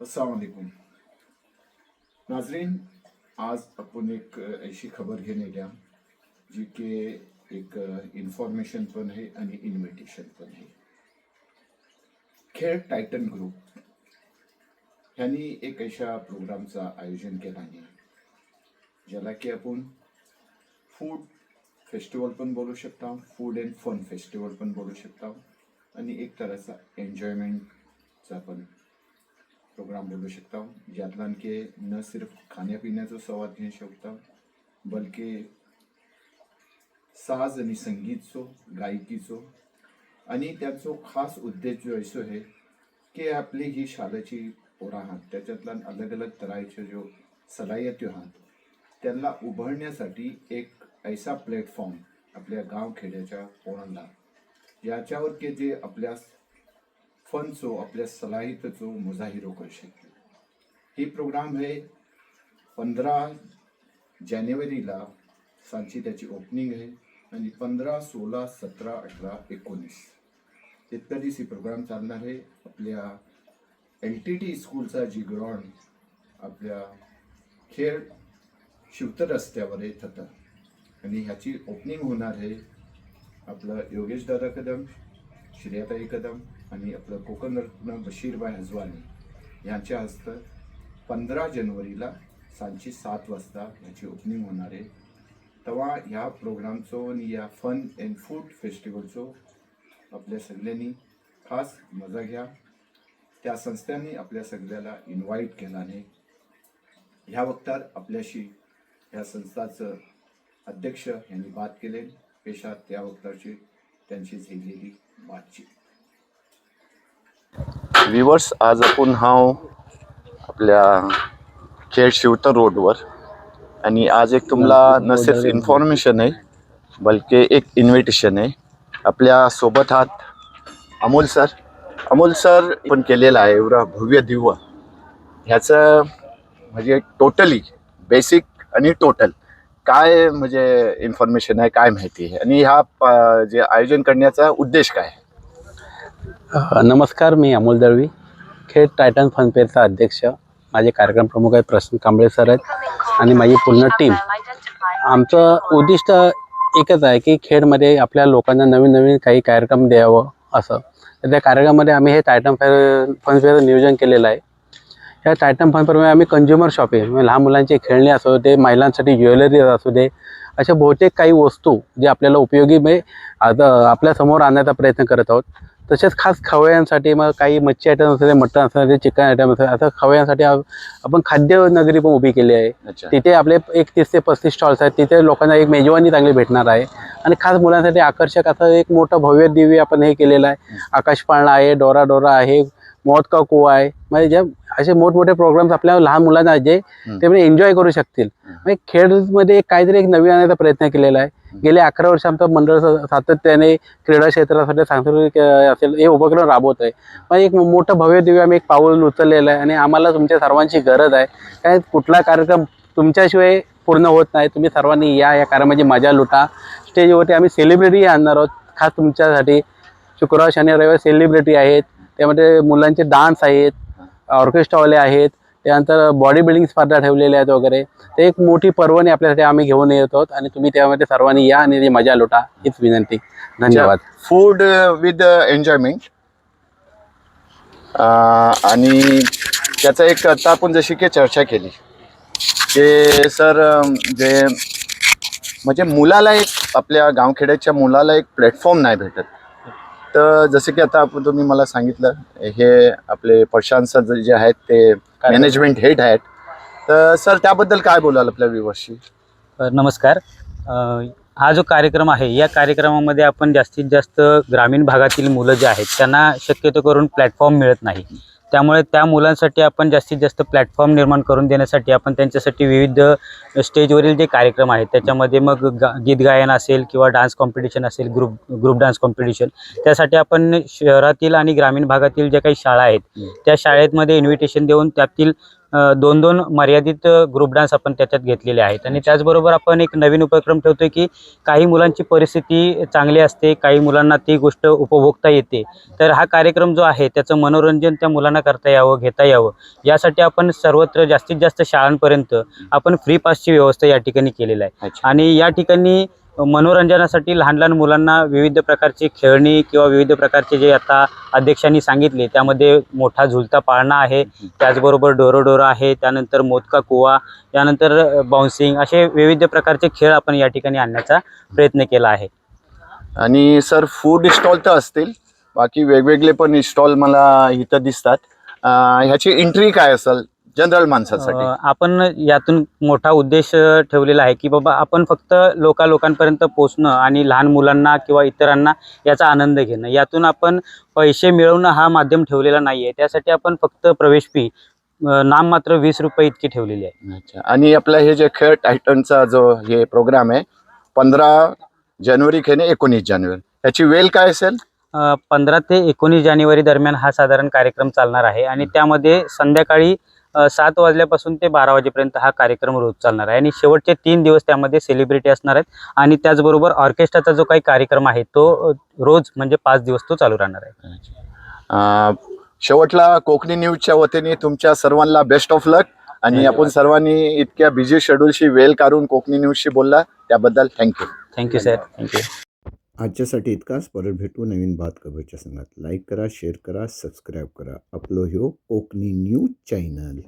अस्सलाम वालेकुम नाजरीन, आज आपण एक ऐसी खबर घेणे द्या जी की एक इन्फॉर्मेशन पण आहे आणि इन्व्हिटेशन पण आहे. खेळ टायटन ग्रुप ह्यांनी एक अशा प्रोग्रामचं आयोजन केलं आहे ज्याला की आपण फूड फेस्टिवल पण बोलू शकता, फूड अँड फन फेस्टिवल पण बोलू शकता आणि एक तऱ्हेचा एन्जॉयमेंटचा पण प्रोग्राम बोलू शकता, ज्यातल्यान की न सिर्फ खाण्यापिण्याचा संवाद घेऊ शकता बल्कि साज आणि संगीतचो, गायकीचो आणि त्याचो खास उद्देश जो असो आहे की आपली ही शाळेची पोरं आहात त्याच्यातल्यान अलग अलग तऱ्हेचे जो सलाहियती आहात त्यांना उभारण्यासाठी एक ऐसा प्लॅटफॉर्म आपल्या गाव खेड्याच्या पोरांना याच्यावर की जे आपल्या फनचो, आपल्या सलाहियतीचो मुजाहिरो करू शकते. ही प्रोग्राम हे 15 जानेवारीला सांची त्याची ओपनिंग आहे आणि 15, 16, 17, 18, 19 इतक्या दिवस ही प्रोग्राम चालणार आहे. आपल्या LTT स्कूलचा जी ग्राउंड आपल्या खेळ शिवतर रस्त्यावर आहे थतं आणि ह्याची ओपनिंग होणार आहे आपलं योगेश दादा कदम, श्रेयाताई कदम आणि आपलं कोकणरत्न बशीरभाई हजवानी यांच्या हस्ते 15 जानेवारीला सांची 7 वाजता ह्याची ओपनिंग होणार आहे. तेव्हा ह्या प्रोग्रामचो आणि या फन अँड फूड फेस्टिवलचो आपल्या सगळ्यांनी खास मजा घ्या. त्या संस्थांनी आपल्या सगळ्याला इन्व्हाइट केल्याने ह्या वक्तार आपल्याशी ह्या संस्थाचं अध्यक्ष यांनी बात केले. पेशात त्या वक्ताची त्यांची झालेली बातचीत. व्ह्यूअर्स, आज आपण आपल्या खेड शिवतर रोडवर आणि आज एक तुम्हाला न सिर्फ इन्फॉर्मेशन आहे बल्कि एक इन्व्हिटेशन आहे. आपल्या सोबत आहात अमोल सर पण केलेला आहे एवढा भव्य दिव्य ह्याचं म्हणजे टोटली बेसिक आणि टोटल काय म्हणजे इन्फॉर्मेशन आहे, काय माहिती आहे आणि हा जे आयोजन करण्याचा उद्देश काय आहे. नमस्कार, मी अमोल दळवी, खेड टायटन फनफेअरचा अध्यक्ष. माझे कार्यक्रम प्रमुख आहेत प्रसून कांबळे सर आहेत आणि माझी पूर्ण टीम. आमचं उद्दिष्ट एकच आहे की खेडमध्ये आपल्या लोकांना नवीन नवीन काही कार्यक्रम द्यावं असं. तर त्या कार्यक्रमामध्ये आम्ही हे टायटन फनफेअरचं नियोजन केलेलं आहे. या टायटन फनफेअरमध्ये आम्ही कंझ्युमर शॉपिंग म्हणजे लहान मुलांची खेळणी असू दे, महिलांसाठी ज्वेलरी असू दे, अशा बहुतेक काही वस्तू जे आपल्याला उपयोगी म्हणजे आता आपल्यासमोर आणण्याचा प्रयत्न करत आहोत. तसेच खास खवय्यांसाठी मग काही मच्छी आयटम असू दे, मटण असू दे, चिकन आयटम असू दे, असं खवय्यांसाठी आपण खाद्य नगरी पण उभी केली आहे. तिथे आपले एक 30 ते 35 स्टॉल्स आहेत. तिथे लोकांना एक मेजवानी चांगली भेटणार आहे आणि खास मुलांसाठी आकर्षक असं एक मोठं भव्य दिव्य आपण हे केलेलं आहे. आकाशपाळणा आहे, डोरा आहे, मौत का कुआ आहे. म्हणजे जे असे मोठमोठे प्रोग्राम्स आपल्या लहान मुलांना जे ते म्हणजे एन्जॉय करू शकतील. म्हणजे खेळमध्ये काहीतरी एक नवीन आणण्याचा प्रयत्न केलेला आहे. गेले 11 वर्ष आमचं मंडळ सातत्याने क्रीडा क्षेत्रासाठी सांस्कृतिक असेल हे उपक्रम राबवत आहे. पण एक मोठं भव्य दिव्य आम्ही एक पाऊल उचललेलं आहे आणि आम्हाला तुमच्या सर्वांची गरज आहे. काय कुठला कार्यक्रम तुमच्याशिवाय पूर्ण होत नाही. तुम्ही सर्वांनी या कार्यक्रमाची मजा लुटा. स्टेजवरती आम्ही सेलिब्रिटी आणणार आहोत खास तुमच्यासाठी. शुक्रवार, शनिवार, रविवार सेलिब्रिटी आहेत. त्यामध्ये मुलांचे डान्स आहेत, ऑर्केस्ट्रावाले आहेत, त्यानंतर बॉडी बिल्डिंग स्पर्धा ठेवलेल्या आहेत वगैरे. ते एक मोठी पर्वणी आपल्यासाठी आम्ही घेऊन येत आहोत आणि तुम्ही त्यामध्ये सर्वांनी या आणि मजा लुटा हीच विनंती. धन्यवाद. फूड विथ एन्जॉयमेंट आणि त्याचा एक आता आपण जशी की चर्चा केली की सर जे म्हणजे मुलाला एक आपल्या गावखेड्याच्या मुलाला एक प्लॅटफॉर्म नाही भेटत. तर जसं की आता तुम्ही मला सांगितलं हे आपले प्रशांत सर जे आहेत ते मॅनेजमेंट हेड आहेत. तर सर त्याबद्दल काय बोलाल आपल्या व्ह्यूअर्सशी. नमस्कार. हा जो कार्यक्रम आहे या कार्यक्रमामध्ये आपण जास्तीत जास्त ग्रामीण भागातील मुलं जे आहेत त्यांना शक्यतो करून प्लॅटफॉर्म मिळत नाही. त्यामुळे त्या मुलांसाठी आपण जास्तीत जास्त प्लॅटफॉर्म निर्माण करून देण्यासाठी आपण त्यांच्यासाठी विविध स्टेजवरील जे कार्यक्रम आहेत त्याच्यामध्ये मग गीत गायन असेल किंवा डान्स कॉम्पिटिशन असेल, ग्रुप डान्स कॉम्पिटिशन, त्यासाठी आपण शहरातील आणि ग्रामीण भागातील ज्या काही शाळा आहेत त्या शाळेमध्ये इन्व्हिटेशन देऊन त्यातील दोन दोन मर्यादित ग्रुप डान्स आपण त्याच्यात घेतलेले आहेत. आणि त्याचबरोबर आपण एक नवीन उपक्रम ठेवतोय की काही मुलांची परिस्थिती चांगली असते, काही मुलांना ती गोष्ट उपभोगता येते, तर हा कार्यक्रम जो आहे त्याचं मनोरंजन त्या मुलांना करता यावं, घेता यावं, यासाठी आपण सर्वत्र जास्तीत जास्त शाळांपर्यंत आपण फ्री पासची व्यवस्था या ठिकाणी केलेली आहे. अच्छा. आणि या ठिकाणी मनोरंजनासाठी लहान लहान मुलांना विविध प्रकारची खेळणी किंवा विविध प्रकारचे जे आता अध्यक्षांनी सांगितले त्यामध्ये मोठा झुलता पाळणा आहे, त्याचबरोबर डोरोडोरा आहे, त्यानंतर मोदका कुवा, यानंतर बाउन्सिंग, असे विविध प्रकारचे खेळ आपण या ठिकाणी आणण्याचा प्रयत्न केला आहे. आणि सर फूड स्टॉल तर असतील, बाकी वेगवेगळे पण स्टॉल मला इथं दिसतात. ह्याची एंट्री काय असेल जनरल माणसासाठी? आपण यातून मोठा उद्देश ठेवलेला आहे की बाबा आपण फक्त लोकांपर्यंत पोहोचणं आणि लहान मुलांना किंवा इतरांना याचा आनंद घेणं, यातून आपण पैसे मिळवणं हा माध्यम ठेवलेला नाही आहे. त्यासाठी आपण फक्त प्रवेश फी नाममात्र 20 रुपये इतकी ठेवलेली आहे. अच्छा. आणि आपलं हे जे खेळ टायटनचा जो हे प्रोग्राम आहे 15 जानेवारी खेळणे 19 जानेवारी, त्याची वेळ काय असेल? 15 ते 19 जानेवारी दरम्यान हा साधारण कार्यक्रम चालणार आहे. आणि त्यामध्ये संध्याकाळी 7 वाजल्यापासून ते 12 वाजेपर्यंत हा कार्यक्रम रोज चालणार आहे. आणि शेवटचे 3 दिवस त्यामध्ये सेलिब्रिटी असणार आहेत. आणि त्याचबरोबर ऑर्केस्ट्राचा जो काही कार्यक्रम आहे तो रोज म्हणजे 5 दिवस तो चालू राहणार आहे. शेवटला कोकणी न्यूजच्या वतीने तुमच्या सर्वांना बेस्ट ऑफ लक. आणि आपण सर्वांनी इतक्या बिझी शेड्यूलशी वेळ काढून कोकणी न्यूजशी बोलला त्याबद्दल थँक्यू. Thank you sir, thank you. आजच्यासाठी इतकाच. परत भेटू नवीन बात खबरच्या संघात. लाईक करा, शेअर करा, सबस्क्राईब करा आपलं ह्यो कोकणी न्यूज चॅनल.